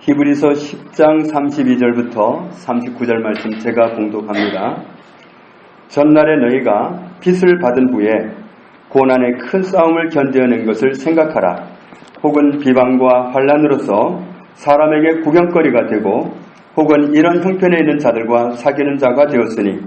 히브리서 10장 32절부터 39절 말씀 제가 봉독합니다. 전날에 너희가 빚을 받은 후에 고난의 큰 싸움을 견뎌낸 것을 생각하라. 혹은 비방과 환난으로서 사람에게 구경거리가 되고 혹은 이런 형편에 있는 자들과 사귀는 자가 되었으니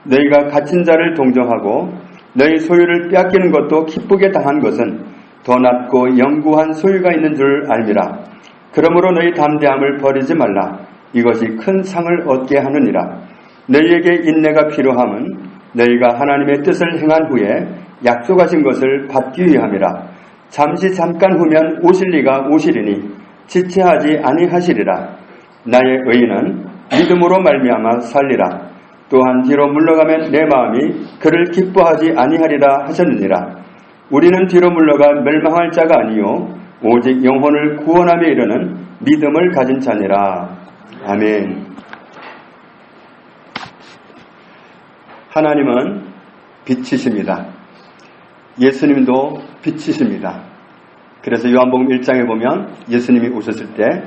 너희가 갇힌 자를 동정하고 너희 소유를 빼앗기는 것도 기쁘게 당한 것은 더 낫고 영구한 소유가 있는 줄 알미라. 그러므로 너희 담대함을 버리지 말라. 이것이 큰 상을 얻게 하느니라. 너희에게 인내가 필요함은 너희가 하나님의 뜻을 행한 후에 약속하신 것을 받기 위함이라. 잠깐 후면 오실 리가 오시리니 지체하지 아니하시리라. 나의 의인은 믿음으로 말미암아 살리라. 또한 뒤로 물러가면 내 마음이 그를 기뻐하지 아니하리라 하셨느니라. 우리는 뒤로 물러가 멸망할 자가 아니요 오직 영혼을 구원함에 이르는 믿음을 가진 자니라. 아멘. 하나님은 빛이십니다. 예수님도 빛이십니다. 그래서 요한복음 1장에 보면 예수님이 오셨을 때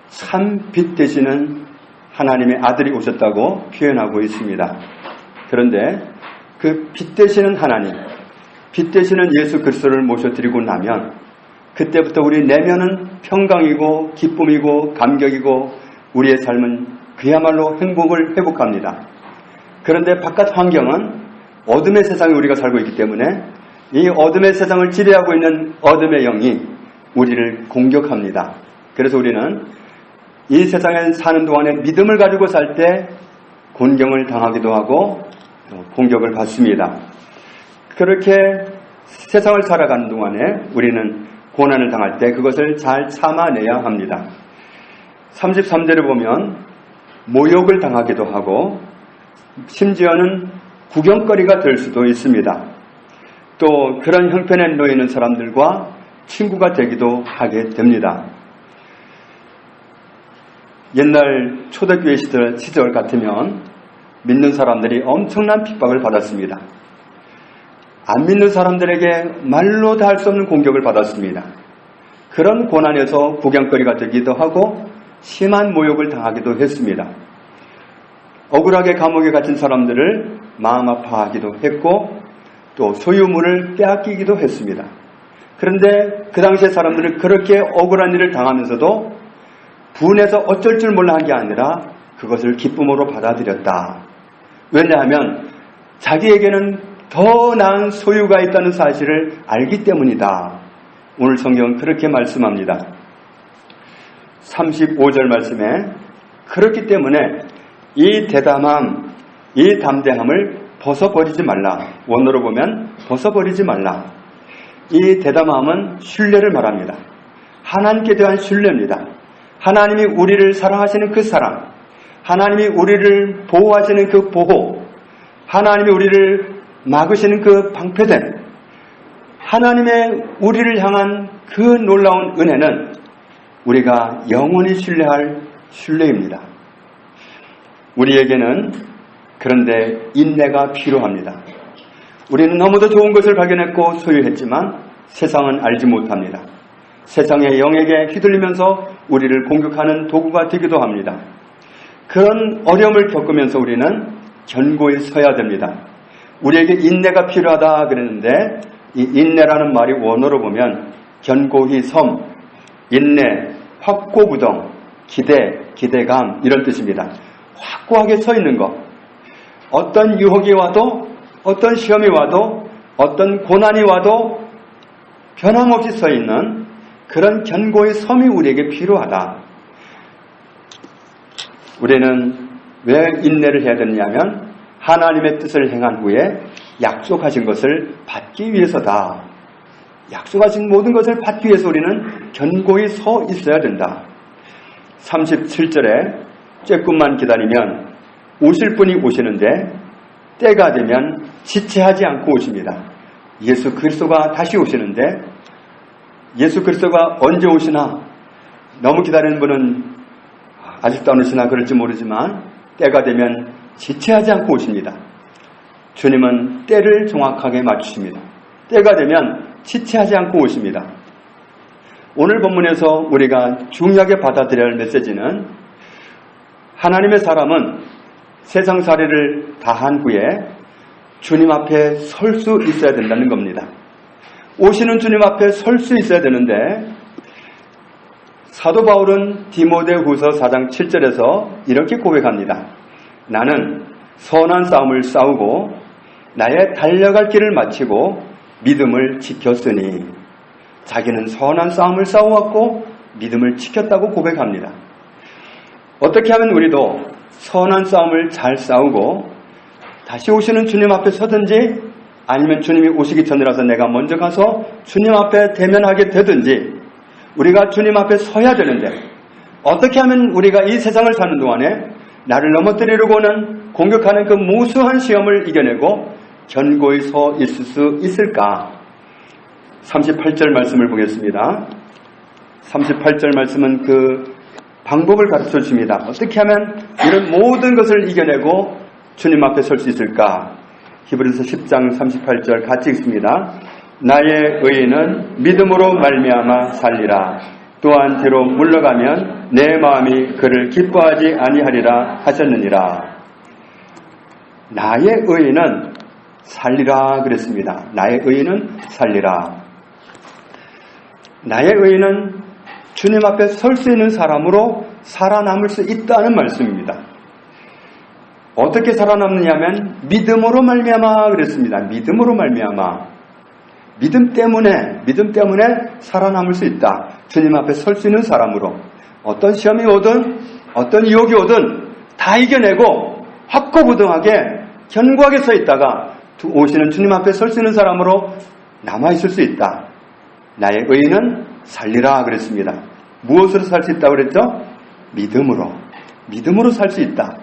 참 빛 되시는 하나님의 아들이 오셨다고 표현하고 있습니다. 그런데 그 빛 되시는 하나님, 빛 되시는 예수 그리스도를 모셔드리고 나면 그때부터 우리 내면은 평강이고 기쁨이고 감격이고 우리의 삶은 그야말로 행복을 회복합니다. 그런데 바깥 환경은 어둠의 세상에 우리가 살고 있기 때문에 이 어둠의 세상을 지배하고 있는 어둠의 영이 우리를 공격합니다. 그래서 우리는 이 세상에 사는 동안에 믿음을 가지고 살 때 곤경을 당하기도 하고 공격을 받습니다. 그렇게 세상을 살아가는 동안에 우리는 고난을 당할 때 그것을 잘 참아내야 합니다. 33절에 보면 모욕을 당하기도 하고 심지어는 구경거리가 될 수도 있습니다. 또 그런 형편에 놓이는 사람들과 친구가 되기도 하게 됩니다. 옛날 초대교회 시절 같으면 믿는 사람들이 엄청난 핍박을 받았습니다. 안 믿는 사람들에게 말로 다 할 수 없는 공격을 받았습니다. 그런 고난에서 구경거리가 되기도 하고 심한 모욕을 당하기도 했습니다. 억울하게 감옥에 갇힌 사람들을 마음 아파하기도 했고 또 소유물을 빼앗기기도 했습니다. 그런데 그 당시에 사람들은 그렇게 억울한 일을 당하면서도 분해서 어쩔 줄 몰라 한 게 아니라 그것을 기쁨으로 받아들였다. 왜냐하면 자기에게는 더 나은 소유가 있다는 사실을 알기 때문이다. 오늘 성경은 그렇게 말씀합니다. 35절 말씀에 그렇기 때문에 이 대담함, 이 담대함을 벗어버리지 말라. 원어로 보면 벗어버리지 말라. 이 대담함은 신뢰를 말합니다. 하나님께 대한 신뢰입니다. 하나님이 우리를 사랑하시는 그 사랑, 하나님이 우리를 보호하시는 그 보호, 하나님이 우리를 막으시는 그 방패됨, 하나님의 우리를 향한 그 놀라운 은혜는 우리가 영원히 신뢰할 신뢰입니다. 우리에게는 그런데 인내가 필요합니다. 우리는 너무도 좋은 것을 발견했고 소유했지만 세상은 알지 못합니다. 세상의 영에게 휘둘리면서 우리를 공격하는 도구가 되기도 합니다. 그런 어려움을 겪으면서 우리는 견고히 서야 됩니다. 우리에게 인내가 필요하다 그랬는데 이 인내라는 말이 원어로 보면 견고히 섬, 인내, 확고부동, 기대감 이런 뜻입니다. 확고하게 서 있는 것. 어떤 유혹이 와도 어떤 시험이 와도 어떤 고난이 와도 변함없이 서 있는 그런 견고의 섬이 우리에게 필요하다. 우리는 왜 인내를 해야 되느냐면 하나님의 뜻을 행한 후에 약속하신 것을 받기 위해서다. 약속하신 모든 것을 받기 위해서 우리는 견고히 서 있어야 된다. 37절에 조금만 기다리면 오실 분이 오시는데 때가 되면 지체하지 않고 오십니다. 예수 그리스도가 다시 오시는데 예수 그리스도가 언제 오시나 너무 기다리는 분은 아직도 안 오시나 그럴지 모르지만 때가 되면 지체하지 않고 오십니다. 주님은 때를 정확하게 맞추십니다. 때가 되면 지체하지 않고 오십니다. 오늘 본문에서 우리가 중요하게 받아들여야 할 메시지는 하나님의 사람은 세상살이를 다한 후에 주님 앞에 설 수 있어야 된다는 겁니다. 오시는 주님 앞에 설 수 있어야 되는데 사도 바울은 디모데후서 4장 7절에서 이렇게 고백합니다. 나는 선한 싸움을 싸우고 나의 달려갈 길을 마치고 믿음을 지켰으니, 자기는 선한 싸움을 싸워왔고 믿음을 지켰다고 고백합니다. 어떻게 하면 우리도 선한 싸움을 잘 싸우고 다시 오시는 주님 앞에 서든지, 아니면 주님이 오시기 전이라서 내가 먼저 가서 주님 앞에 대면하게 되든지 우리가 주님 앞에 서야 되는데, 어떻게 하면 우리가 이 세상을 사는 동안에 나를 넘어뜨리려고는 공격하는 그 무수한 시험을 이겨내고 견고히 서 있을 수 있을까? 38절 말씀을 보겠습니다. 38절 말씀은 그 방법을 가르쳐 주십니다. 어떻게 하면 이런 모든 것을 이겨내고 주님 앞에 설 수 있을까? 히브리서 10장 38절 같이 읽습니다. 나의 의인은 믿음으로 말미암아 살리라. 또한 뒤로 물러가면 내 마음이 그를 기뻐하지 아니하리라 하셨느니라. 나의 의인은 살리라 그랬습니다. 나의 의인은 살리라. 나의 의인은 주님 앞에 설 수 있는 사람으로 살아남을 수 있다는 말씀입니다. 어떻게 살아남느냐면 믿음으로 말미암아 그랬습니다. 믿음으로 말미암아. 믿음 때문에 살아남을 수 있다. 주님 앞에 설 수 있는 사람으로 어떤 시험이 오든 어떤 유혹이 오든 다 이겨내고 확고부동하게 견고하게 서 있다가 오시는 주님 앞에 설 수 있는 사람으로 남아있을 수 있다. 나의 의인은 살리라 그랬습니다. 무엇으로 살 수 있다고 그랬죠? 믿음으로 살 수 있다.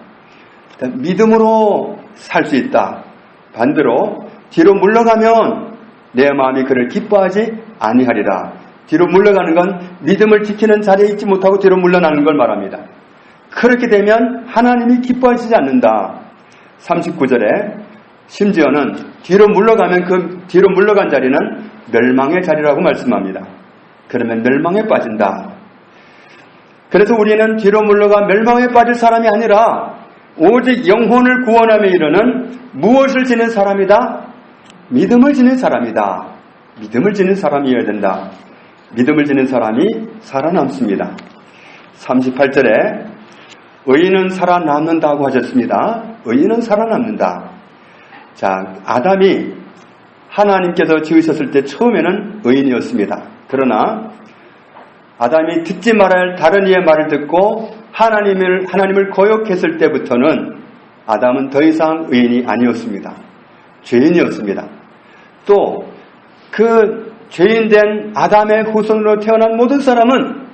믿음으로 살 수 있다. 반대로 뒤로 물러가면 내 마음이 그를 기뻐하지 아니하리라. 뒤로 물러가는 건 믿음을 지키는 자리에 있지 못하고 뒤로 물러나는 걸 말합니다. 그렇게 되면 하나님이 기뻐하시지 않는다. 39절에 심지어는 뒤로 물러가면 그 뒤로 물러간 자리는 멸망의 자리라고 말씀합니다. 그러면 멸망에 빠진다. 그래서 우리는 뒤로 물러가 멸망에 빠질 사람이 아니라 오직 영혼을 구원함에 이르는 무엇을 지닌 사람이다? 믿음을 지닌 사람이다. 믿음을 지닌 사람이어야 된다. 믿음을 지닌 사람이 살아남습니다. 38절에 의인은 살아남는다고 하셨습니다. 의인은 살아남는다. 자, 아담이 하나님께서 지으셨을 때 처음에는 의인이었습니다. 그러나 아담이 듣지 말아야 할 다른 이의 말을 듣고 하나님을 거역했을 때부터는 아담은 더 이상 의인이 아니었습니다. 죄인이었습니다. 또 그 죄인된 아담의 후손으로 태어난 모든 사람은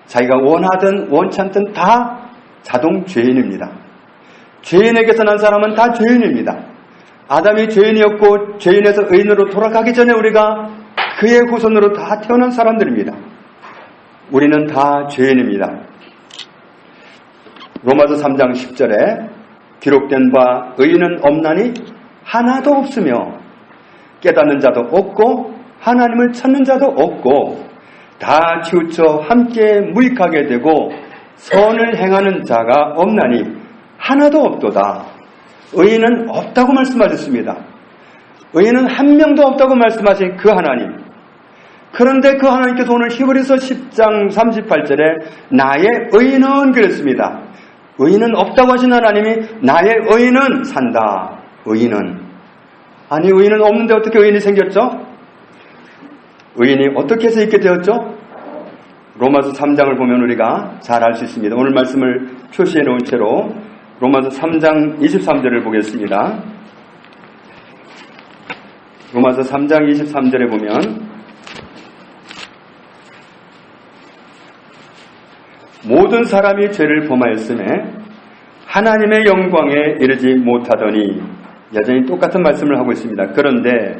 자기가 원하든 원치 않든 다 자동 죄인입니다. 죄인에게서 난 사람은 다 죄인입니다. 아담이 죄인이었고 죄인에서 의인으로 돌아가기 전에 우리가 그의 후손으로 다 태어난 사람들입니다. 우리는 다 죄인입니다. 로마서 3장 10절에 기록된 바 의인은 없나니 하나도 없으며 깨닫는 자도 없고 하나님을 찾는 자도 없고 다 치우쳐 함께 무익하게 되고 선을 행하는 자가 없나니 하나도 없도다. 의인은 없다고 말씀하셨습니다. 의인은 한 명도 없다고 말씀하신 그 하나님. 그런데 그 하나님께서 오늘 히브리서 10장 38절에 나의 의인은 그랬습니다. 의인은 없다고 하신 하나님이 나의 의인은 산다. 의인은. 아니 의인은 없는데 어떻게 의인이 생겼죠? 의인이 어떻게 해서 있게 되었죠? 로마서 3장을 보면 우리가 잘 알 수 있습니다. 오늘 말씀을 표시해 놓은 채로 로마서 3장 23절을 보겠습니다. 로마서 3장 23절에 보면 모든 사람이 죄를 범하였음에 하나님의 영광에 이르지 못하더니, 여전히 똑같은 말씀을 하고 있습니다. 그런데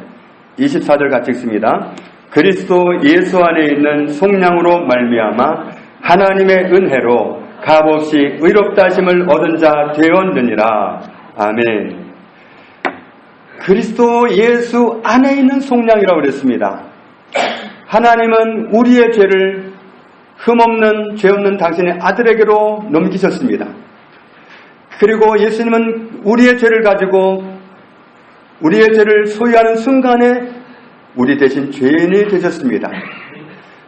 24절 같이 읽습니다. 그리스도 예수 안에 있는 속량으로 말미암아 하나님의 은혜로 값없이 의롭다 하심을 얻은 자 되었느니라. 아멘. 그리스도 예수 안에 있는 속량이라고 그랬습니다. 하나님은 우리의 죄를 흠없는 죄 없는 당신의 아들에게로 넘기셨습니다. 그리고 예수님은 우리의 죄를 가지고 우리의 죄를 소유하는 순간에 우리 대신 죄인이 되셨습니다.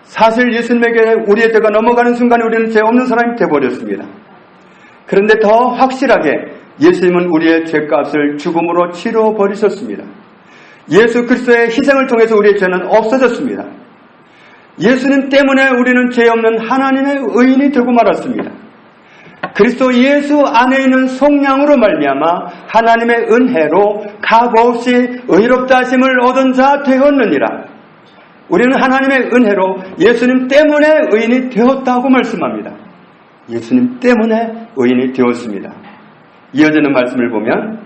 사실 예수님에게 우리의 죄가 넘어가는 순간에 우리는 죄 없는 사람이 되어버렸습니다. 그런데 더 확실하게 예수님은 우리의 죄값을 죽음으로 치러버리셨습니다. 예수 그리스도의 희생을 통해서 우리의 죄는 없어졌습니다. 예수님 때문에 우리는 죄 없는 하나님의 의인이 되고 말았습니다. 그리스도 예수 안에 있는 속량으로 말미암아 하나님의 은혜로 값없이 의롭다 하심을 얻은 자 되었느니라. 우리는 하나님의 은혜로 예수님 때문에 의인이 되었다고 말씀합니다. 예수님 때문에 의인이 되었습니다. 이어지는 말씀을 보면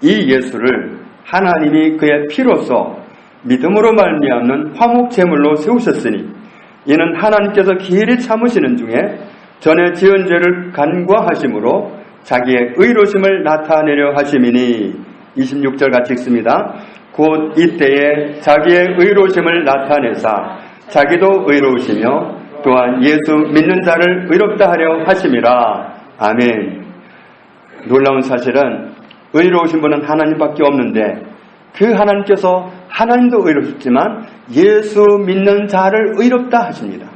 이 예수를 하나님이 그의 피로써 믿음으로 말미암는 화목제물로 세우셨으니 이는 하나님께서 길이 참으시는 중에 전에 지은 죄를 간과하심으로 자기의 의로심을 나타내려 하심이니 26절 같이 읽습니다. 곧 이때에 자기의 의로심을 나타내사 자기도 의로우시며 또한 예수 믿는 자를 의롭다 하려 하심이라. 아멘. 놀라운 사실은 의로우신 분은 하나님밖에 없는데 그 하나님께서 하나님도 의롭지만 예수 믿는 자를 의롭다 하십니다.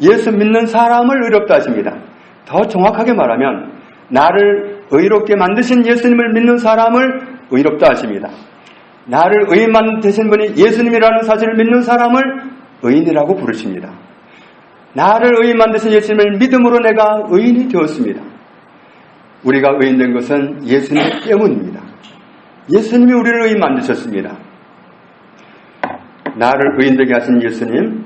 예수 믿는 사람을 의롭다 하십니다. 더 정확하게 말하면 나를 의롭게 만드신 예수님을 믿는 사람을 의롭다 하십니다. 나를 의인 만드신 분이 예수님이라는 사실을 믿는 사람을 의인이라고 부르십니다. 나를 의인 만드신 예수님을 믿음으로 내가 의인이 되었습니다. 우리가 의인된 것은 예수님 때문입니다. 예수님이 우리를 의인 만드셨습니다. 나를 의인되게 하신 예수님,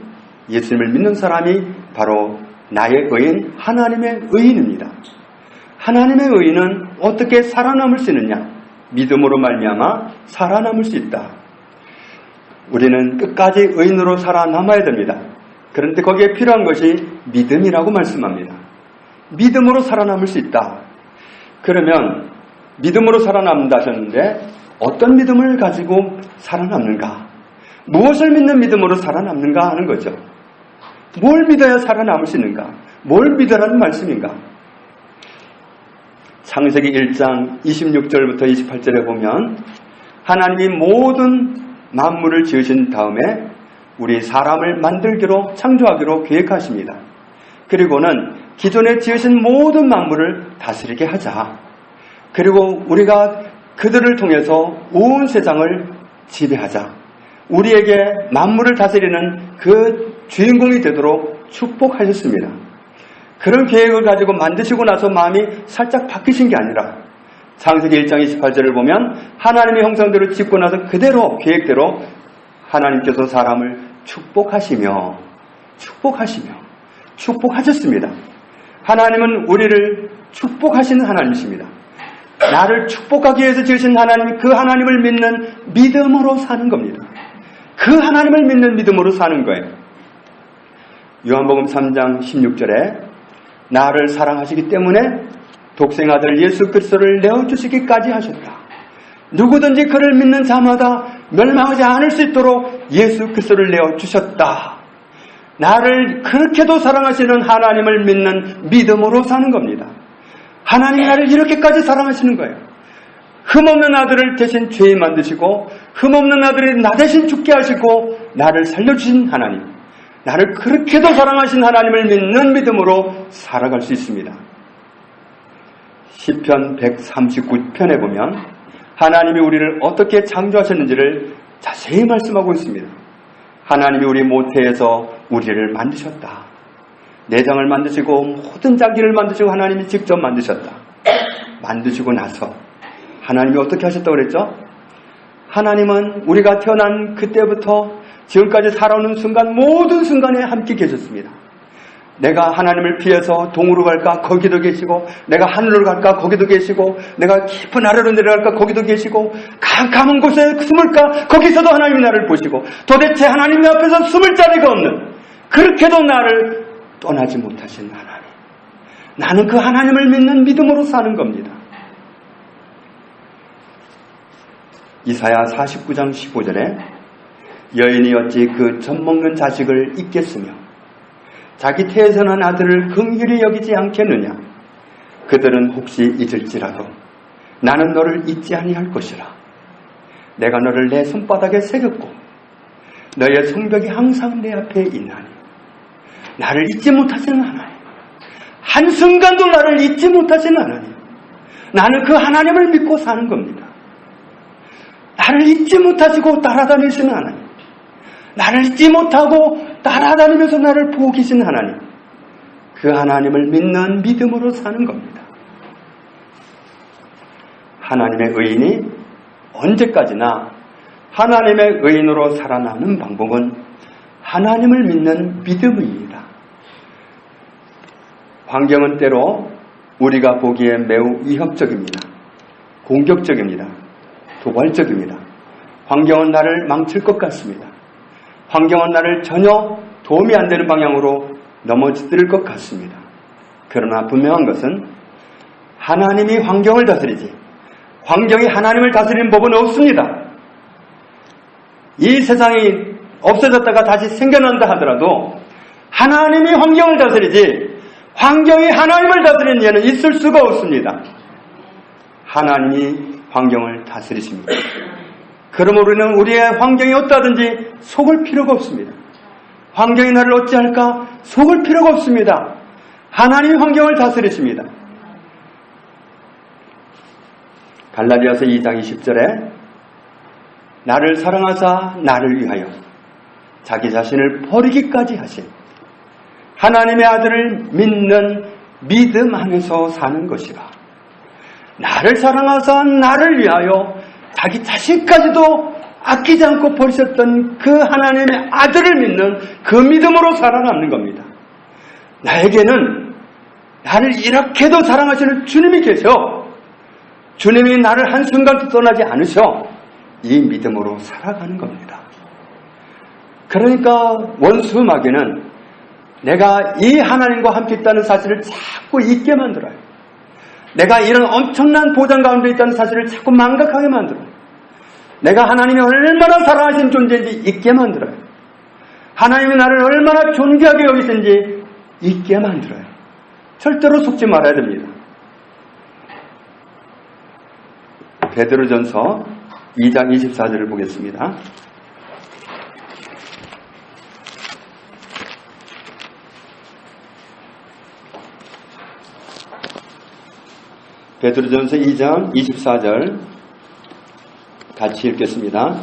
예수님을 믿는 사람이 바로 나의 의인, 하나님의 의인입니다. 하나님의 의인은 어떻게 살아남을 수 있느냐? 믿음으로 말미암아 살아남을 수 있다. 우리는 끝까지 의인으로 살아남아야 됩니다. 그런데 거기에 필요한 것이 믿음이라고 말씀합니다. 믿음으로 살아남을 수 있다. 그러면 믿음으로 살아남는다 하셨는데 어떤 믿음을 가지고 살아남는가? 무엇을 믿는 믿음으로 살아남는가 하는 거죠. 뭘 믿어야 살아남을 수 있는가? 뭘 믿으라는 말씀인가? 창세기 1장 26절부터 28절에 보면 하나님이 모든 만물을 지으신 다음에 우리 사람을 만들기로 창조하기로 계획하십니다. 그리고는 기존에 지으신 모든 만물을 다스리게 하자. 그리고 우리가 그들을 통해서 온 세상을 지배하자. 우리에게 만물을 다스리는 그 주인공이 되도록 축복하셨습니다. 그런 계획을 가지고 만드시고 나서 마음이 살짝 바뀌신 게 아니라 창세기 1장 28절을 보면 하나님의 형상대로 짓고 나서 그대로 계획대로 하나님께서 사람을 축복하셨습니다. 하나님은 우리를 축복하시는 하나님이십니다. 나를 축복하기 위해서 지으신 하나님, 그 하나님을 믿는 믿음으로 사는 겁니다. 그 하나님을 믿는 믿음으로 사는 거예요. 요한복음 3장 16절에 나를 사랑하시기 때문에 독생아들 예수 그리스도를 내어주시기까지 하셨다. 누구든지 그를 믿는 자마다 멸망하지 않을 수 있도록 예수 그리스도를 내어주셨다. 나를 그렇게도 사랑하시는 하나님을 믿는 믿음으로 사는 겁니다. 하나님이 나를 이렇게까지 사랑하시는 거예요. 흠없는 아들을 대신 죄인 만드시고 흠없는 아들이 나 대신 죽게 하시고 나를 살려주신 하나님, 나를 그렇게도 사랑하신 하나님을 믿는 믿음으로 살아갈 수 있습니다. 시편 139편에 보면 하나님이 우리를 어떻게 창조하셨는지를 자세히 말씀하고 있습니다. 하나님이 우리 모태에서 우리를 만드셨다. 내장을 만드시고 모든 장기를 만드시고 하나님이 직접 만드셨다. 만드시고 나서 하나님이 어떻게 하셨다고 그랬죠? 하나님은 우리가 태어난 그때부터 지금까지 살아오는 순간 모든 순간에 함께 계셨습니다. 내가 하나님을 피해서 동으로 갈까? 거기도 계시고, 내가 하늘로 갈까? 거기도 계시고, 내가 깊은 아래로 내려갈까? 거기도 계시고, 캄캄한 곳에 숨을까? 거기서도 하나님이 나를 보시고, 도대체 하나님 앞에서 숨을 자리가 없는, 그렇게도 나를 떠나지 못하신 하나님. 나는 그 하나님을 믿는 믿음으로 사는 겁니다. 이사야 49장 15절에 여인이 어찌 그 젖먹는 자식을 잊겠으며 자기 태에서 난 아들을 긍휼히 여기지 않겠느냐. 그들은 혹시 잊을지라도 나는 너를 잊지 아니할 것이라. 내가 너를 내 손바닥에 새겼고 너의 성벽이 항상 내 앞에 있나니. 나를 잊지 못하시는 하나님, 한순간도 나를 잊지 못하시는 하나님. 나는 그 하나님을 믿고 사는 겁니다. 나를 잊지 못하시고 따라다니시는 하나님, 나를 잊지 못하고 따라다니면서 나를 보고 계신 하나님, 그 하나님을 믿는 믿음으로 사는 겁니다. 하나님의 의인이 언제까지나 하나님의 의인으로 살아나는 방법은 하나님을 믿는 믿음입니다. 환경은 때로 우리가 보기에 매우 위협적입니다. 공격적입니다. 도발적입니다. 환경은 나를 망칠 것 같습니다. 환경은 나를 전혀 도움이 안 되는 방향으로 넘어뜨릴 것 같습니다. 그러나 분명한 것은 하나님이 환경을 다스리지 환경이 하나님을 다스리는 법은 없습니다. 이 세상이 없어졌다가 다시 생겨난다 하더라도 하나님이 환경을 다스리지 환경이 하나님을 다스리는 예는 있을 수가 없습니다. 하나님이 환경을 다스리십니다. 그러므로 우리는 우리의 환경이 어떠하든지 속을 필요가 없습니다. 환경이 나를 어찌할까 속을 필요가 없습니다. 하나님이 환경을 다스리십니다. 갈라디아서 2장 20절에 나를 사랑하사 나를 위하여 자기 자신을 버리기까지 하신 하나님의 아들을 믿는 믿음 안에서 사는 것이라. 나를 사랑하사 나를 위하여 자기 자신까지도 아끼지 않고 버리셨던 그 하나님의 아들을 믿는 그 믿음으로 살아남는 겁니다. 나에게는 나를 이렇게도 사랑하시는 주님이 계셔. 주님이 나를 한순간도 떠나지 않으셔. 이 믿음으로 살아가는 겁니다. 그러니까 원수 마귀는 내가 이 하나님과 함께 있다는 사실을 자꾸 잊게 만들어요. 내가 이런 엄청난 보장 가운데 있다는 사실을 자꾸 망각하게 만들어요. 내가 하나님이 얼마나 사랑하시는 존재인지 잊게 만들어요. 하나님이 나를 얼마나 존귀하게 여기신지 잊게 만들어요. 절대로 속지 말아야 됩니다. 베드로전서 2장 24절을 보겠습니다. 베드로전서 2장 24절 같이 읽겠습니다.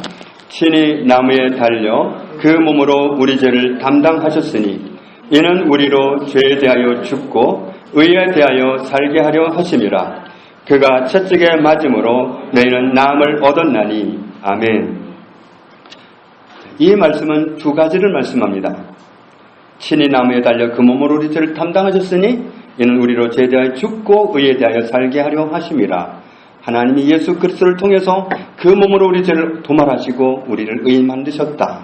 친히 나무에 달려 그 몸으로 우리 죄를 담당하셨으니 이는 우리로 죄에 대하여 죽고 의에 대하여 살게 하려 하심이라. 그가 채찍에 맞음으로 너희는 나음을 얻었나니. 아멘. 이 말씀은 두 가지를 말씀합니다. 친히 나무에 달려 그 몸으로 우리 죄를 담당하셨으니 이는 우리로 죄에 대하여 죽고 의에 대하여 살게 하려 하심이라. 하나님이 예수 그리스도를 통해서 그 몸으로 우리 죄를 도말하시고 우리를 의인 만드셨다.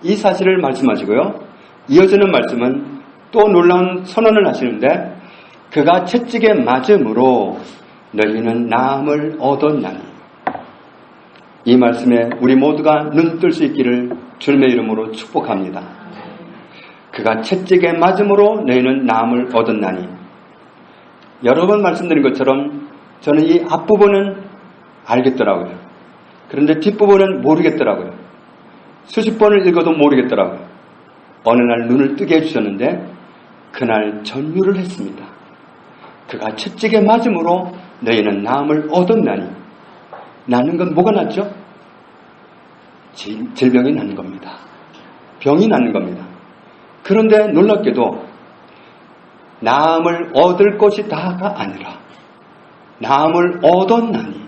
이 사실을 말씀하시고요. 이어지는 말씀은 또 놀라운 선언을 하시는데 그가 채찍에 맞음으로 너희는 나음을 얻었나니. 이 말씀에 우리 모두가 눈 뜰 수 있기를 주님의 이름으로 축복합니다. 그가 채찍에 맞음으로 너희는 나음을 얻었나니. 여러 번 말씀드린 것처럼 저는 이 앞부분은 알겠더라고요. 그런데 뒷부분은 모르겠더라고요. 수십 번을 읽어도 모르겠더라고요. 어느 날 눈을 뜨게 해주셨는데 그날 전율을 했습니다. 그가 채찍에 맞음으로 너희는 나음을 얻었나니. 나는 건 뭐가 낫죠? 질병이 나는 겁니다. 병이 나는 겁니다. 그런데 놀랍게도 나음을 얻을 것이 다가 아니라 나음을 얻었나니.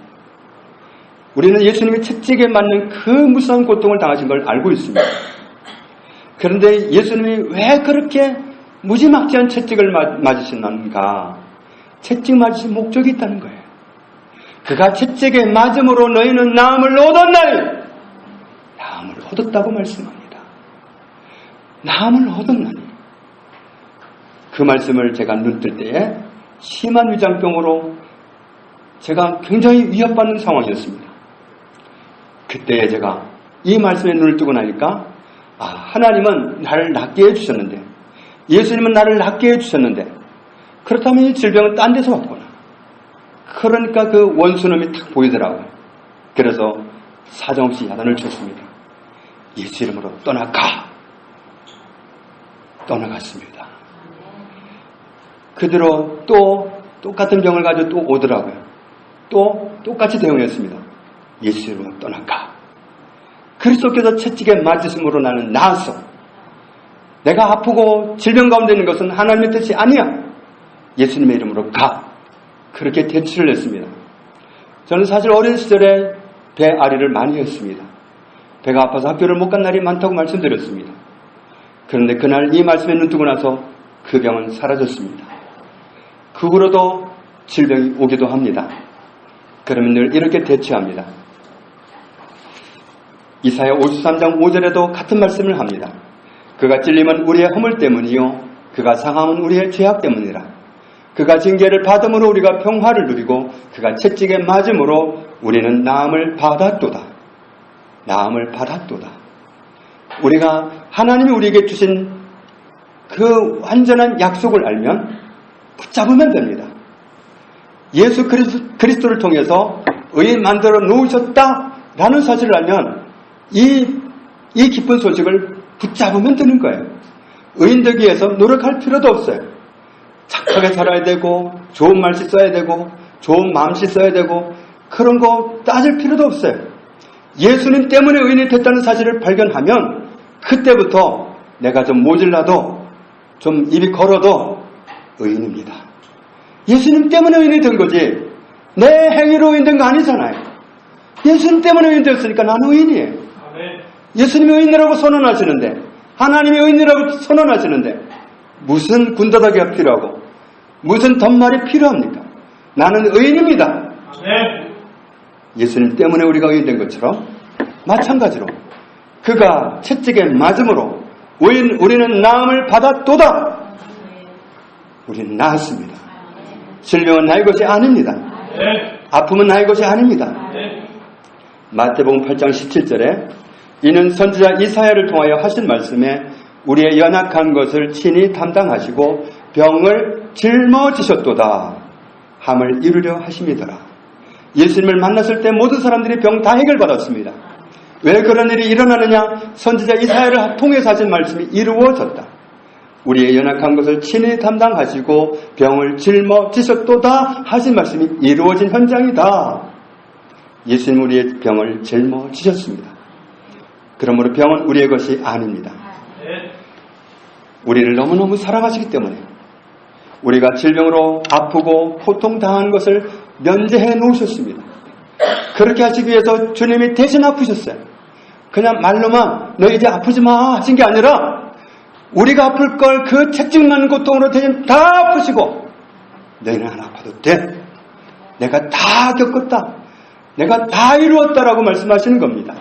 우리는 예수님이 채찍에 맞는 그 무서운 고통을 당하신 걸 알고 있습니다. 그런데 예수님이 왜 그렇게 무지막지한 채찍을 맞으시는가? 채찍 맞으신 목적이 있다는 거예요. 그가 채찍에 맞음으로 너희는 나음을 얻었나니. 나음을 얻었다고 말씀합니다. 나음을 얻었나니. 그 말씀을 제가 눈뜰 때에 심한 위장병으로 제가 굉장히 위협받는 상황이었습니다. 그때에 제가 이 말씀에 눈을 뜨고 나니까 하나님은 나를 낫게 해주셨는데, 예수님은 나를 낫게 해주셨는데, 그렇다면 이 질병은 딴 데서 왔구나. 그러니까 그 원수놈이 탁 보이더라고요. 그래서 사정없이 야단을 쳤습니다. 예수 이름으로 떠나가. 떠나갔습니다. 그대로 또 똑같은 병을 가지고 또 오더라고요. 또 똑같이 대응했습니다. 예수 이름으로 떠나가. 그리스도께서 채찍에 맞으심으로 나는 나았어. 내가 아프고 질병 가운데 있는 것은 하나님의 뜻이 아니야. 예수님의 이름으로 가. 그렇게 대치를 했습니다. 저는 사실 어린 시절에 배앓이를 많이 했습니다. 배가 아파서 학교를 못 간 날이 많다고 말씀드렸습니다. 그런데 그날 이 말씀에 눈뜨고 나서 그 병은 사라졌습니다. 그 후로도 질병이 오기도 합니다. 그러면 늘 이렇게 대처합니다. 이사야 53장 5절에도 같은 말씀을 합니다. 그가 찔림은 우리의 허물 때문이요 그가 상함은 우리의 죄악 때문이라. 그가 징계를 받음으로 우리가 평화를 누리고 그가 채찍에 맞음으로 우리는 나음을 받았도다. 나음을 받았도다. 우리가 하나님이 우리에게 주신 그 완전한 약속을 알면 붙잡으면 됩니다. 예수 그리스도를 통해서 의인 만들어 놓으셨다라는 사실을 알면 이 기쁜 소식을 붙잡으면 되는 거예요. 의인 되기 위해서 노력할 필요도 없어요. 착하게 살아야 되고 좋은 말씨 써야 되고 좋은 마음씨 써야 되고 그런 거 따질 필요도 없어요. 예수님 때문에 의인이 됐다는 사실을 발견하면 그때부터 내가 좀 모질라도 좀 입이 걸어도 의인입니다. 예수님 때문에 의인이 된 거지 내 행위로 의인 된 거 아니잖아요. 예수님 때문에 의인 되었으니까 나는 의인이에요. 예수님이 의인이라고 선언하시는데 하나님이 의인이라고 선언하시는데 무슨 군더더기가 필요하고 무슨 덧말이 필요합니까? 나는 의인입니다. 예수님 때문에 우리가 의인된 것처럼 마찬가지로 그가 채찍에 맞음으로 우리는 나음을 받았도다. 우리는 나았습니다. 질병은 나의 것이 아닙니다. 아픔은 나의 것이 아닙니다. 마태복음 8장 17절에 이는 선지자 이사야를 통하여 하신 말씀에 우리의 연약한 것을 친히 담당하시고 병을 짊어지셨도다 함을 이루려 하심이더라. 예수님을 만났을 때 모든 사람들이 병 다 해결받았습니다. 왜 그런 일이 일어나느냐? 선지자 이사야를 통해서 하신 말씀이 이루어졌다. 우리의 연약한 것을 친히 담당하시고 병을 짊어지셨도다 하신 말씀이 이루어진 현장이다. 예수님 우리의 병을 짊어지셨습니다. 그러므로 병은 우리의 것이 아닙니다. 우리를 너무너무 사랑하시기 때문에 우리가 질병으로 아프고 고통당한 것을 면제해 놓으셨습니다. 그렇게 하시기 위해서 주님이 대신 아프셨어요. 그냥 말로만 너 이제 아프지 마 하신 게 아니라 우리가 아플 걸 그 채찍맞는 고통으로 대신 다 아프시고 너희는 안 아파도 돼. 내가 다 겪었다. 내가 다 이루었다라고 말씀하시는 겁니다.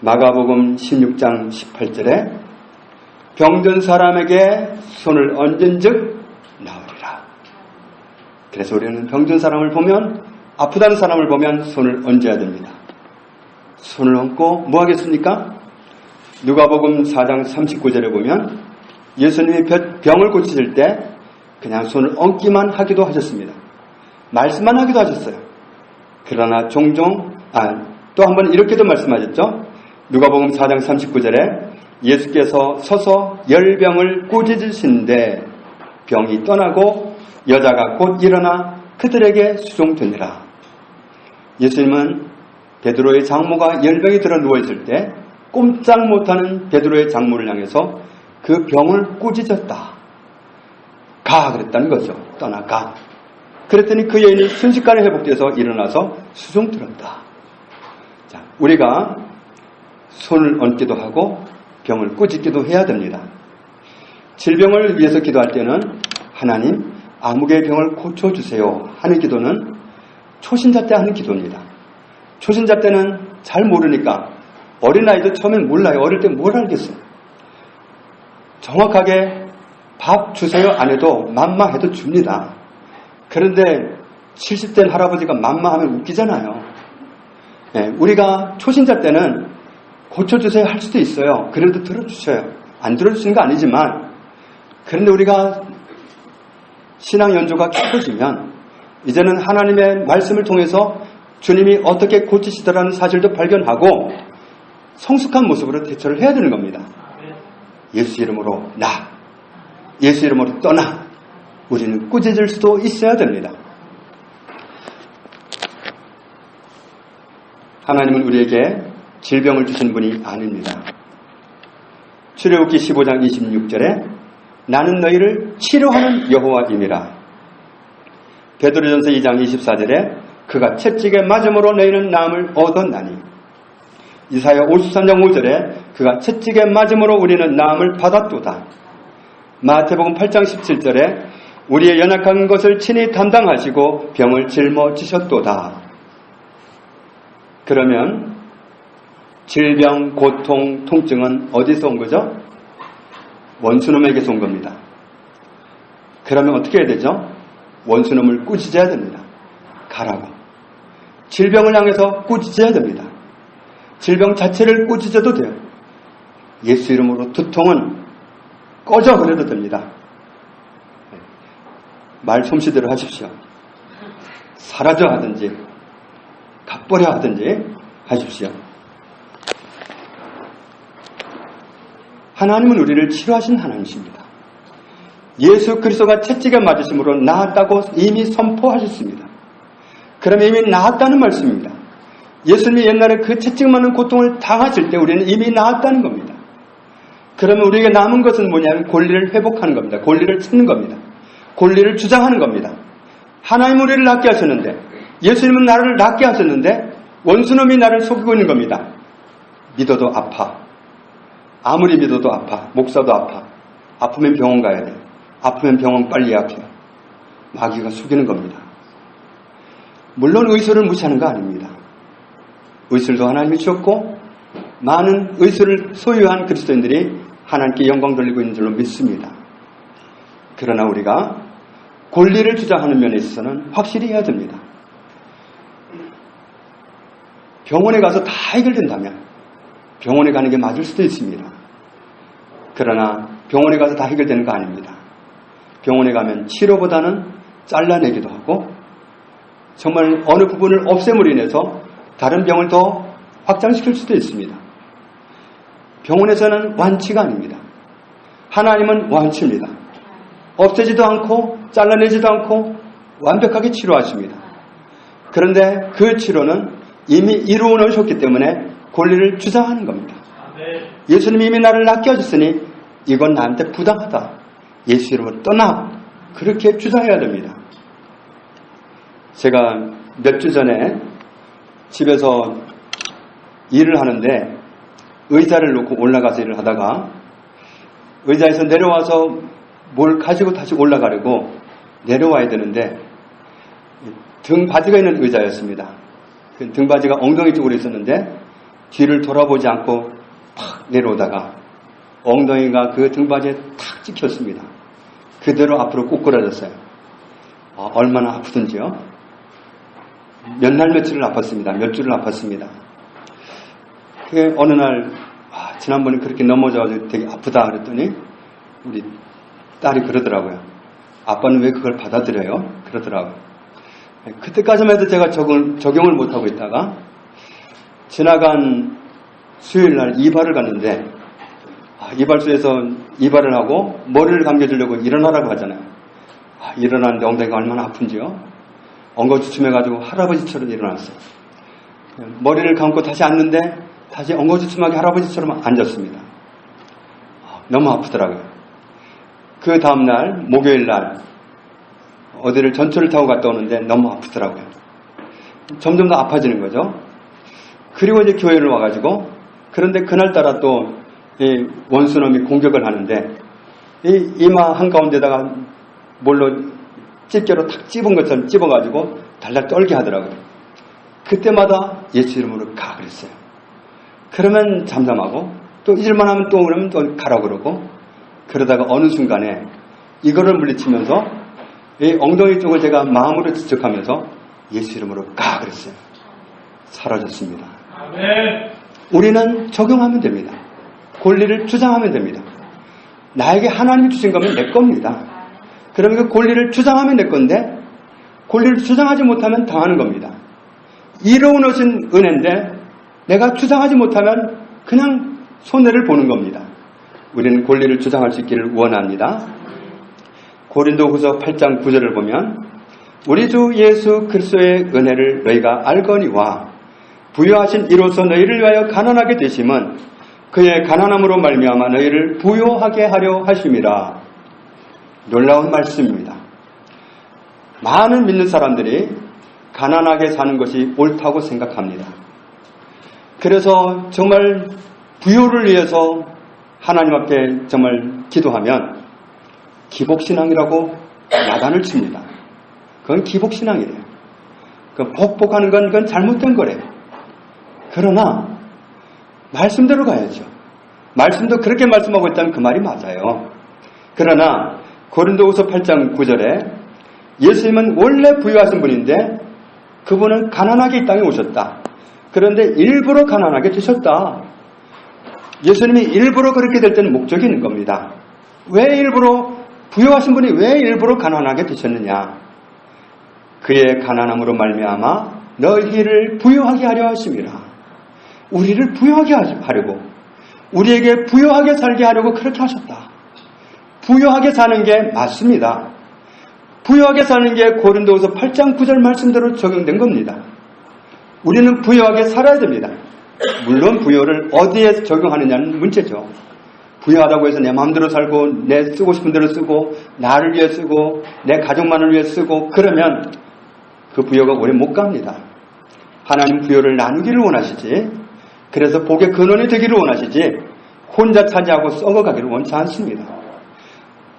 마가복음 16장 18절에 병든 사람에게 손을 얹은즉 나으리라. 그래서 우리는 병든 사람을 보면 아프다는 사람을 보면 손을 얹어야 됩니다. 손을 얹고 뭐 하겠습니까? 누가복음 4장 39절에 보면 예수님이 병을 고치실 때 그냥 손을 얹기만 하기도 하셨습니다. 말씀만 하기도 하셨어요. 그러나 종종 또 한 번 이렇게도 말씀하셨죠. 누가복음 4장 39절에 예수께서 서서 열병을 꾸짖으시는데 병이 떠나고 여자가 곧 일어나 그들에게 수종되니라. 예수님은 베드로의 장모가 열병이 들어 누워있을 때 꼼짝 못하는 베드로의 장모를 향해서 그 병을 꾸짖었다. 가 그랬다는 거죠. 떠나가. 그랬더니 그 여인이 순식간에 회복돼서 일어나서 수종 들었다. 자, 우리가 손을 얹기도 하고 병을 꾸짖기도 해야 됩니다. 질병을 위해서 기도할 때는 하나님 아무개의 병을 고쳐주세요 하는 기도는 초신자 때 하는 기도입니다. 초신자 때는 잘 모르니까 어린아이도 처음엔 몰라요. 어릴 때 뭘 알겠어요. 정확하게 밥 주세요 안 해도 맘마 해도 줍니다. 그런데 70된 할아버지가 맘마 하면 웃기잖아요. 우리가 초신자 때는 고쳐주세요 할 수도 있어요. 그래도 들어주셔요. 안 들어주시는 거 아니지만, 그런데 우리가 신앙 연조가 깊어지면 이제는 하나님의 말씀을 통해서 주님이 어떻게 고치시더라는 사실도 발견하고 성숙한 모습으로 대처를 해야 되는 겁니다. 예수 이름으로 나, 예수 이름으로 떠나. 우리는 꾸짖을 수도 있어야 됩니다. 하나님은 우리에게 질병을 주신 분이 아닙니다. 출애굽기 15장 26절에 나는 너희를 치료하는 여호와임이라. 베드로전서 2장 24절에 그가 채찍에 맞음으로 너희는 나음을 얻었나니. 이사야 53장 5절에 그가 채찍에 맞음으로 우리는 나음을 받았도다. 마태복음 8장 17절에 우리의 연약한 것을 친히 담당하시고 병을 짊어지셨도다. 그러면 질병, 고통, 통증은 어디서 온 거죠? 원수놈에게서 온 겁니다. 그러면 어떻게 해야 되죠? 원수놈을 꾸짖어야 됩니다. 가라고. 질병을 향해서 꾸짖어야 됩니다. 질병 자체를 꾸짖어도 돼요. 예수 이름으로 두통은 꺼져 그래도 됩니다. 말 솜씨대로 하십시오. 사라져 하든지 갚버려 하든지 하십시오. 하나님은 우리를 치료하신 하나님이십니다. 예수 그리스도가 채찍에 맞으심으로 나았다고 이미 선포하셨습니다. 그러면 이미 나았다는 말씀입니다. 예수님이 옛날에 그 채찍 맞는 고통을 당하실 때 우리는 이미 나았다는 겁니다. 그러면 우리에게 남은 것은 뭐냐면 권리를 회복하는 겁니다. 권리를 찾는 겁니다. 권리를 주장하는 겁니다. 하나님 우리를 낫게 하셨는데, 예수님은 나를 낫게 하셨는데 원수놈이 나를 속이고 있는 겁니다. 믿어도 아파. 아무리 믿어도 아파. 목사도 아파. 아프면 병원 가야 돼. 아프면 병원 빨리 예약해요. 마귀가 속이는 겁니다. 물론 의술을 무시하는 거 아닙니다. 의술도 하나님이 주셨고 많은 의술을 소유한 그리스도인들이 하나님께 영광 돌리고 있는 줄로 믿습니다. 그러나 우리가 권리를 주장하는 면에 있어서는 확실히 해야 됩니다. 병원에 가서 다 해결된다면 병원에 가는 게 맞을 수도 있습니다. 그러나 병원에 가서 다 해결되는 거 아닙니다. 병원에 가면 치료보다는 잘라내기도 하고 정말 어느 부분을 없앰으로 인해서 다른 병을 더 확장시킬 수도 있습니다. 병원에서는 완치가 아닙니다. 하나님은 완치입니다. 없애지도 않고 잘라내지도 않고 완벽하게 치료하십니다. 그런데 그 치료는 이미 이루어 놓으셨기 때문에 권리를 주장하는 겁니다. 예수님이 이미 나를 낫게 하셨으니 이건 나한테 부당하다. 예수 이름으로 떠나. 그렇게 주장해야 됩니다. 제가 몇 주 전에 집에서 일을 하는데 의자를 놓고 올라가서 일을 하다가 의자에서 내려와서 뭘 가지고 다시 올라가려고 내려와야 되는데 등받이가 있는 의자였습니다. 그 등받이가 엉덩이 쪽으로 있었는데 뒤를 돌아보지 않고 팍 내려오다가 엉덩이가 그 등받이에 탁 찍혔습니다. 그대로 앞으로 꼬꾸라졌어요. 얼마나 아프던지요. 몇 날 며칠을 아팠습니다. 몇 주를 아팠습니다. 그게 어느 날 지난번에 그렇게 넘어져가지고 되게 아프다 그랬더니 우리 딸이 그러더라고요. 아빠는 왜 그걸 받아들여요? 그러더라고요. 그때까지만 해도 제가 적용을 못하고 있다가 지나간 수요일날 이발을 갔는데 이발소에서 이발을 하고 머리를 감겨주려고 일어나라고 하잖아요. 일어나는데 엉덩이가 얼마나 아픈지요. 엉거주춤해가지고 할아버지처럼 일어났어요. 머리를 감고 다시 앉는데 다시 엉거주춤하게 할아버지처럼 앉았습니다. 너무 아프더라고요. 그 다음날 목요일날 어디를 전철을 타고 갔다 오는데 너무 아프더라고요. 점점 더 아파지는 거죠. 그리고 이제 교회를 와가지고 그런데 그날따라 또 이 원수놈이 공격을 하는데 이 이마 한가운데다가 뭘로 집게로 탁 찝은 것처럼 찝어가지고 달달 떨게 하더라고요. 그때마다 예수 이름으로 가 그랬어요. 그러면 잠잠하고 또 잊을만 하면 또 그러면 또 가라 그러고 그러다가 어느 순간에 이거를 물리치면서 이 엉덩이 쪽을 제가 마음으로 지적하면서 예수 이름으로 가 그랬어요. 사라졌습니다. 아멘. 우리는 적용하면 됩니다. 권리를 주장하면 됩니다. 나에게 하나님이 주신 거면 내 겁니다. 그러면 그 권리를 주장하면 내 건데 권리를 주장하지 못하면 당하는 겁니다. 이로운 오신 은혜인데 내가 주장하지 못하면 그냥 손해를 보는 겁니다. 우리는 권리를 주장할 수 있기를 원합니다. 고린도후서 8장 9절을 보면 우리 주 예수 그리스도의 은혜를 너희가 알거니와 부요하신 이로써 너희를 위하여 가난하게 되심은 그의 가난함으로 말미암아 너희를 부요하게 하려 하심이라. 놀라운 말씀입니다. 많은 믿는 사람들이 가난하게 사는 것이 옳다고 생각합니다. 그래서 정말 부요를 위해서 하나님 앞에 정말 기도하면 기복신앙이라고 야단을 칩니다. 그건 기복신앙이래요. 그 복복하는 건 그건 잘못된 거래요. 그러나 말씀대로 가야죠. 말씀도 그렇게 말씀하고 있다면 그 말이 맞아요. 그러나 고린도후서 8장 9절에 예수님은 원래 부유하신 분인데 그분은 가난하게 이 땅에 오셨다. 그런데 일부러 가난하게 되셨다. 예수님이 일부러 그렇게 될 때는 목적이 있는 겁니다. 왜 일부러 부유하신 분이 왜 일부러 가난하게 되셨느냐? 그의 가난함으로 말미암아 너희를 부유하게 하려 하심이라. 우리를 부유하게 하려고, 우리에게 부유하게 살게 하려고 그렇게 하셨다. 부유하게 사는 게 맞습니다. 부유하게 사는 게 고린도후서 8장 9절 말씀대로 적용된 겁니다. 우리는 부유하게 살아야 됩니다. 물론 부유를 어디에 적용하느냐는 문제죠. 부유하다고 해서 내 마음대로 살고 내 쓰고 싶은 대로 쓰고 나를 위해 쓰고 내 가족만을 위해 쓰고 그러면 그 부유가 오래 못 갑니다. 하나님 부유를 나누기를 원하시지, 그래서 복의 근원이 되기를 원하시지 혼자 차지하고 썩어가기를 원치 않습니다.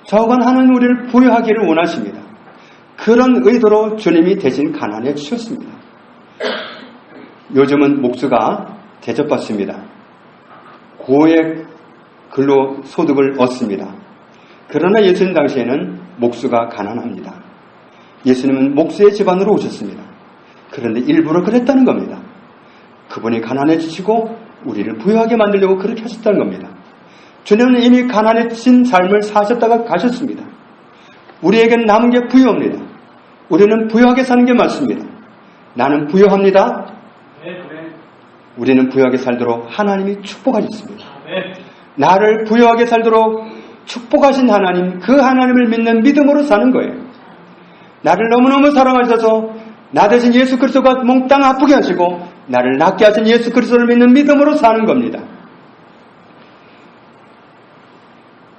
저건 하나님 우리를 부유하기를 원하십니다. 그런 의도로 주님이 대신 가난해 주셨습니다. 요즘은 목수가 대접받습니다. 고액 근로소득을 얻습니다. 그러나 예수님 당시에는 목수가 가난합니다. 예수님은 목수의 집안으로 오셨습니다. 그런데 일부러 그랬다는 겁니다. 그분이 가난해지시고 우리를 부유하게 만들려고 그렇게 하셨다는 겁니다. 주님은 이미 가난해진 삶을 사셨다가 가셨습니다. 우리에겐 남은 게 부유합니다. 우리는 부유하게 사는 게 맞습니다. 나는 부유합니다. 우리는 부유하게 살도록 하나님이 축복하셨습니다. 나를 부유하게 살도록 축복하신 하나님, 그 하나님을 믿는 믿음으로 사는 거예요. 나를 너무너무 사랑하셔서 나 대신 예수 그리스도가 몽땅 아프게 하시고 나를 낫게 하신 예수 그리스도를 믿는 믿음으로 사는 겁니다.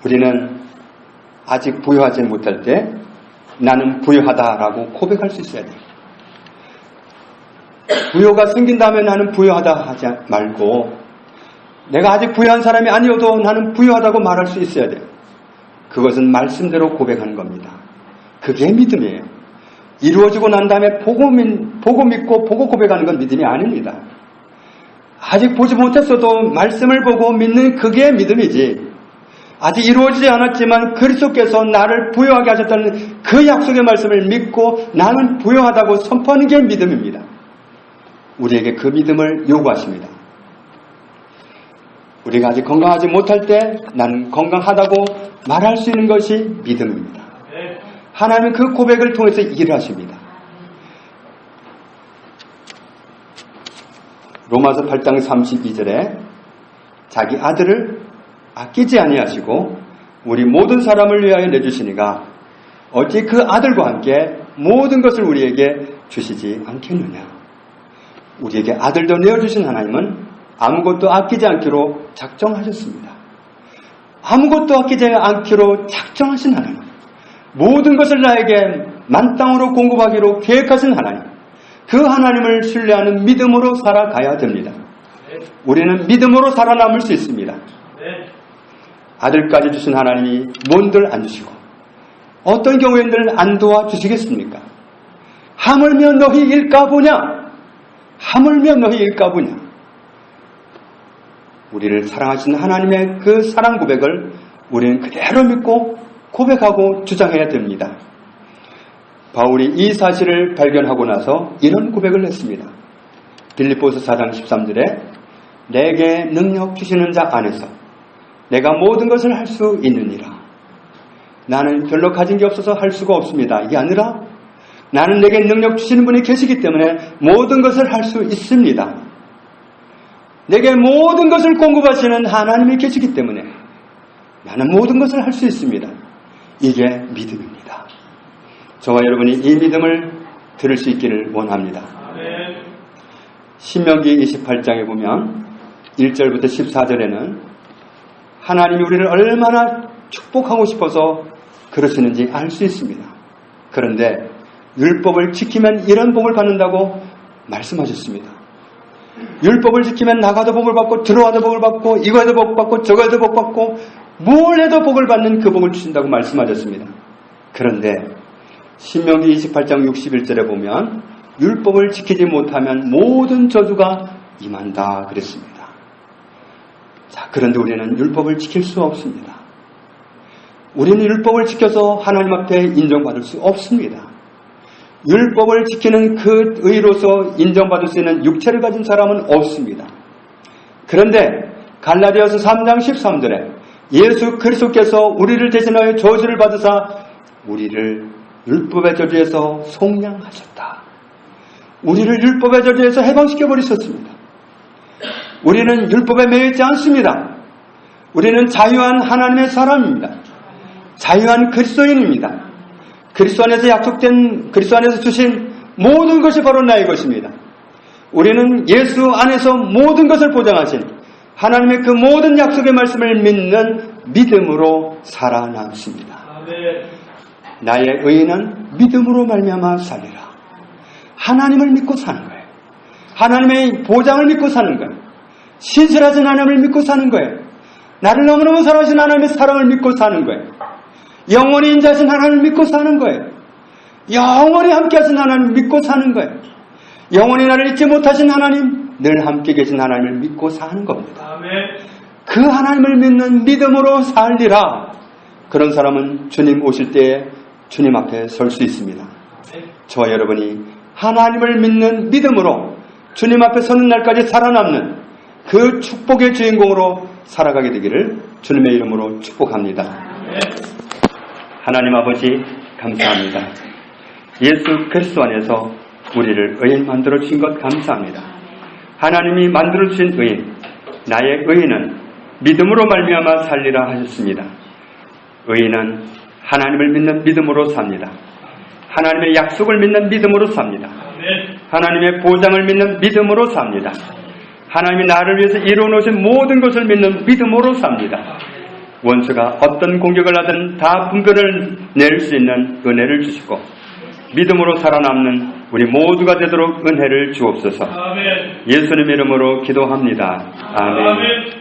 우리는 아직 부유하지 못할 때 나는 부유하다라고 고백할 수 있어야 돼요. 부유가 생긴 다음에 나는 부유하다 하지 말고 내가 아직 부유한 사람이 아니어도 나는 부유하다고 말할 수 있어야 돼요. 그것은 말씀대로 고백하는 겁니다. 그게 믿음이에요. 이루어지고 난 다음에 보고 믿고 보고 고백하는 건 믿음이 아닙니다. 아직 보지 못했어도 말씀을 보고 믿는 그게 믿음이지, 아직 이루어지지 않았지만 그리스도께서 나를 부유하게 하셨다는 그 약속의 말씀을 믿고 나는 부유하다고 선포하는 게 믿음입니다. 우리에게 그 믿음을 요구하십니다. 우리가 아직 건강하지 못할 때 나는 건강하다고 말할 수 있는 것이 믿음입니다. 하나님은 그 고백을 통해서 일을 하십니다. 로마서 8장 32절에 자기 아들을 아끼지 아니하시고 우리 모든 사람을 위하여 내주시니가 어찌 그 아들과 함께 모든 것을 우리에게 주시지 않겠느냐. 우리에게 아들도 내어주신 하나님은 아무것도 아끼지 않기로 작정하셨습니다. 아무것도 아끼지 않기로 작정하신 하나님, 모든 것을 나에게 만땅으로 공급하기로 계획하신 하나님, 그 하나님을 신뢰하는 믿음으로 살아가야 됩니다. 우리는 믿음으로 살아남을 수 있습니다. 아들까지 주신 하나님이 뭔들 안 주시고 어떤 경우에는 안 도와주시겠습니까? 하물며 너희 일까 보냐? 하물며 너희 일까 보냐? 우리를 사랑하신 하나님의 그 사랑 고백을 우리는 그대로 믿고 고백하고 주장해야 됩니다. 바울이 이 사실을 발견하고 나서 이런 고백을 했습니다. 빌립보서 4장 13절에 내게 능력 주시는 자 안에서 내가 모든 것을 할 수 있느니라. 나는 별로 가진 게 없어서 할 수가 없습니다. 이게 아니라 나는 내게 능력 주시는 분이 계시기 때문에 모든 것을 할 수 있습니다. 내게 모든 것을 공급하시는 하나님이 계시기 때문에 나는 모든 것을 할 수 있습니다. 이게 믿음입니다. 저와 여러분이 이 믿음을 들을 수 있기를 원합니다. 신명기 28장에 보면 1절부터 14절에는 하나님이 우리를 얼마나 축복하고 싶어서 그러시는지 알 수 있습니다. 그런데 율법을 지키면 이런 복을 받는다고 말씀하셨습니다. 율법을 지키면 나가도 복을 받고 들어와도 복을 받고 이거에도 복 받고 저거에도 복 받고 뭘 해도 복을 받는 그 복을 주신다고 말씀하셨습니다. 그런데 신명기 28장 61절에 보면 율법을 지키지 못하면 모든 저주가 임한다 그랬습니다. 자, 그런데 우리는 율법을 지킬 수 없습니다. 우리는 율법을 지켜서 하나님 앞에 인정받을 수 없습니다. 율법을 지키는 그 의로서 인정받을 수 있는 육체를 가진 사람은 없습니다. 그런데 갈라디아서 3장 13절에 예수 그리스도께서 우리를 대신하여 저주를 받으사 우리를 율법의 저주에서 속량하셨다. 우리를 율법의 저주에서 해방시켜 버리셨습니다. 우리는 율법에 매여있지 않습니다. 우리는 자유한 하나님의 사람입니다. 자유한 그리스도인입니다. 그리스도 안에서 약속된, 그리스도 안에서 주신 모든 것이 바로 나의 것입니다. 우리는 예수 안에서 모든 것을 보장하신 하나님의 그 모든 약속의 말씀을 믿는 믿음으로 살아남습니다. 나의 의인은 믿음으로 말미암아 살리라. 하나님을 믿고 사는 거예요. 하나님의 보장을 믿고 사는 거예요. 신실하신 하나님을 믿고 사는 거예요. 나를 너무너무 사랑하신 하나님의 사랑을 믿고 사는 거예요. 영원히 인자하신 하나님을 믿고 사는 거예요. 영원히 함께하신 하나님을 믿고 사는 거예요. 영원히 나를 잊지 못하신 하나님, 늘 함께 계신 하나님을 믿고 사는 겁니다. 아멘. 그 하나님을 믿는 믿음으로 살리라. 그런 사람은 주님 오실 때에 주님 앞에 설 수 있습니다. 저와 여러분이 하나님을 믿는 믿음으로 주님 앞에 서는 날까지 살아남는 그 축복의 주인공으로 살아가게 되기를 주님의 이름으로 축복합니다. 하나님 아버지 감사합니다. 예수 그리스도 안에서 우리를 의인 만들어 주신 것 감사합니다. 하나님이 만들어 주신 의인, 나의 의인은 믿음으로 말미암아 살리라 하셨습니다. 의인은 하나님을 믿는 믿음으로 삽니다. 하나님의 약속을 믿는 믿음으로 삽니다. 하나님의 보장을 믿는 믿음으로 삽니다. 하나님이 나를 위해서 이루어놓으신 모든 것을 믿는 믿음으로 삽니다. 원수가 어떤 공격을 하든 다 분별을 낼 수 있는 은혜를 주시고 믿음으로 살아남는 우리 모두가 되도록 은혜를 주옵소서. 예수님 이름으로 기도합니다. 아멘.